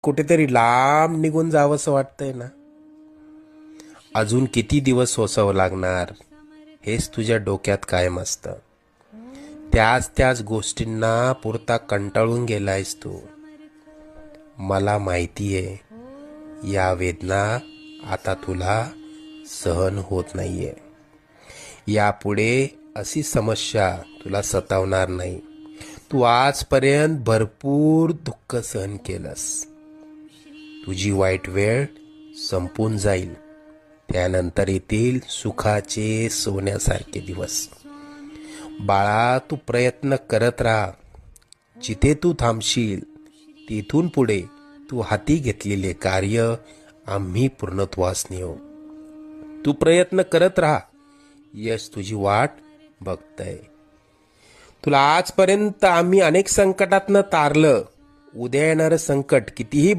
कुठेतरी लांब निघून जावंसं वाटतंय ना. अजून किती दिवस सोसावं लागणार हेच तुझ्या डोक्यात कायम असतं. त्याच त्याच गोष्टींना पुरता कंटाळून गेलायस तू. मला माहितीये या वेदना आता तुला सहन होत नाहीये. यापुढे अशी समस्या तुला सतावणार नाही. तू आजपर्यंत भरपूर दुःख सहन केलंस. तुझी वाईट वेळ संपून जाईल. त्यानंतर येतील सुखाचे सोन्यासारखे दिवस. बाळा, तू प्रयत्न करत राहा. जिथे तू थांबशील तिथून पुढे तू हाती घेतलेले कार्य आम्ही पूर्णत्वास नेऊ. तू प्रयत्न करत राहा. यश तुझी वाट बघतय. तुला आजपर्यंत आम्ही अनेक संकटातनं तारलं. उद्या येणारं संकट कितीही